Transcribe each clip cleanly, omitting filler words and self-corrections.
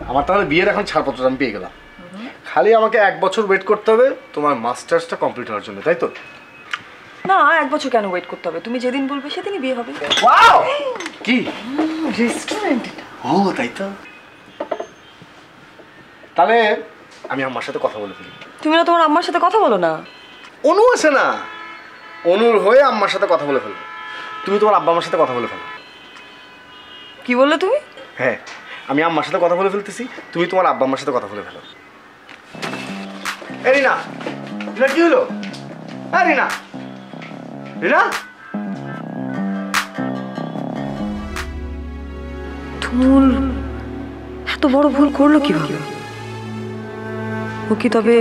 আমার তাহলে বিয়ের এখন ছাড়পত্র আমি পেয়ে গেলাম, খালি আমাকে 1 বছর ওয়েট করতে হবে তোমার মাস্টার্সটা কমপ্লিট হওয়ার জন্য, তাই তো? না 1 বছর কেন ওয়েট করতে হবে, তুমি যেদিন বলবে সেদিনই বিয়ে হবে। ওয়াও কি রেস্টুরেন্ট এটা? ও তাই তো, তাহলে আমি আম্মার সাথে কথা বলে ফেলি। তুমি না তোমার আম্মার সাথে কথা বলো না? অনু আছে না, অনুর হয়ে আম্মার সাথে কথা বলে ফেলবো, তুমি তোমার আব্বা আমার সাথে কথা বলে ফেলো। কি বললে তুমি? হ্যাঁ, আমি আম্মার সাথে কথা বলে ফেলতেছি, তুমি তোমার আব্বা আম্মার সাথে কথা বলে ফেলো। এ রিনা, রিনা কি হলো? হ্যাঁ রিনা, রিনা তুমুল এত বড় ভুল করলো কিভাবে? ও কি তবে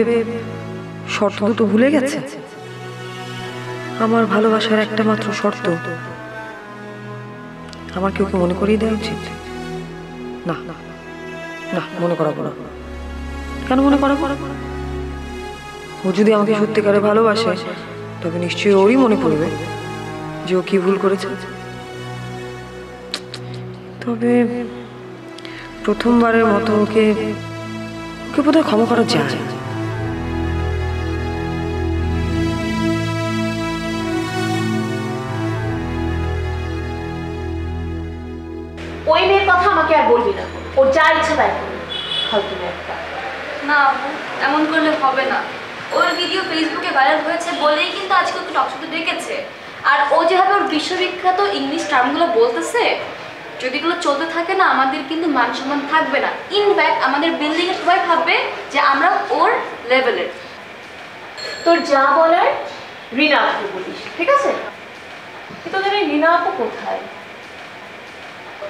শর্ত দুটো ভুলে গেছে? আমার ভালোবাসার একটা মাত্র শর্ত আমার কি ওকে মনে করিয়ে দেওয়া উচিত? না না না, মনে করাবো না। কেন মনে করাবো? ও যদি আমাকে সত্যিকারে ভালোবাসে তবে নিশ্চয়ই ওরই মনে পড়বে যে ও কি ভুল করেছে। তবে প্রথমবারের মতো ওকে বোধহয় ক্ষমা করা যায়। ওই মেয়ের কথা আমাকে আর বলবি না, ওর যা ইচ্ছা তাই করবে। ফালতু মেয়ে একটা। না আপু, এমন করলে হবে না। ওর ভিডিও ফেসবুকে ভাইরাল হয়েছে বলেই কিন্তু আজকে ওকে টকশোতে ডেকেছে। আর ও যেভাবে ওর বিশ্ববিখ্যাত ইংলিশ টার্মগুলো বলতেছে, যদি এগুলো চলতে থাকে না, আমাদের কিন্তু মান সম্মান থাকবে না। ইনফ্যাক্ট আমাদের বিল্ডিংয়ে সবাই ভাববে যে আমরা ওর লেভেলের। তোর যা বলার রিনা আপুকে বলিস, ঠিক আছে? তোদের এই রিনা আপু কোথায়?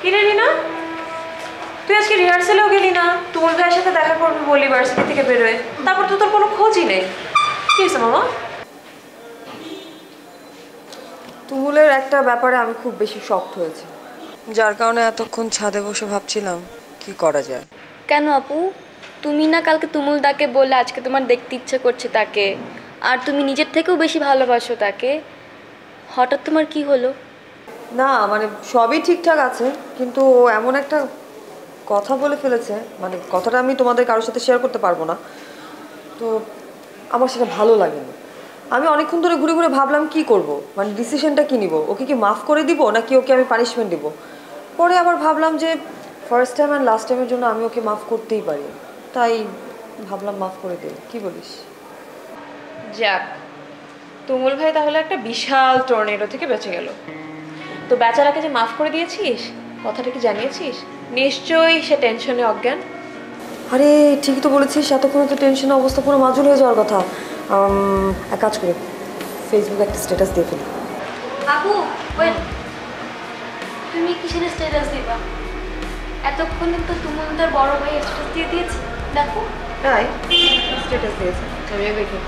কিরে রিনা, তুই আজকে রিহার্সেলেও গেলি না? তুমুল ভাইয়ের সাথে দেখা করবি বলি ভার্সিটি থেকে বেরোয়, তারপর তো তোর কোনো খোঁজই নেই। কি হয়েছে মামা? তুমুলের একটা ব্যাপারে আমি খুব বেশি শকড হয়েছি, যার কারণে এতক্ষণ ছাদে বসে ভাবছিলাম কি করা যায়। কেন আপু? তুমি না কালকে তুমুলদাকে বললে আজকে তোমার দেখতে ইচ্ছে করছে তাকে, আর তুমি নিজের থেকেও বেশি ভালোবাসো তাকে, হঠাৎ তোমার কি হলো? না মানে সবই ঠিকঠাক আছে, কিন্তু ও এমন একটা কথা বলে ফেলেছে, মানে কথাটা আমি তোমাদের কারোর সাথে শেয়ার করতে পারবো না, তো আমার সেটা ভালো লাগেনি। আমি অনেকক্ষণ ধরে ঘুরে ঘুরে ভাবলাম কি করব, মানে ডিসিশনটা কি নিব, ওকে কি মাফ করে দিব নাকি ওকে আমি পানিশমেন্ট দিব। পরে আবার ভাবলাম যে ফার্স্ট টাইম অ্যান্ড লাস্ট টাইমের জন্য আমি ওকে মাফ করতেই পারি, তাই ভাবলাম মাফ করে দিই। কি বলিস? যাক, তুমুল ভাই তাহলে একটা বিশাল টর্নেডো থেকে বেঁচে গেল। তো বেচারাকে যে মাফ করে দিয়েছিস, কথাটা কি জানিয়েছিস? নিশ্চয়ই সে টেনশনে অজ্ঞান। আরে ঠিকই তো বলেছিস, এতক্ষণ তো টেনশনে অবস্থা পুরো মাজুল হয়ে যাওয়ার কথা। এক কাজ করে ফেসবুকে একটা স্ট্যাটাস দিয়ে ফেলি। আপু ওয়েট, তুমি কিসের স্ট্যাটাস দিবা? এতক্ষণে তো তুমুলদার বড় ভাই স্ট্যাটাস দিয়ে দিয়েছে, দেখো। তাই স্ট্যাটাস দিয়েছে, আমিও দেখি।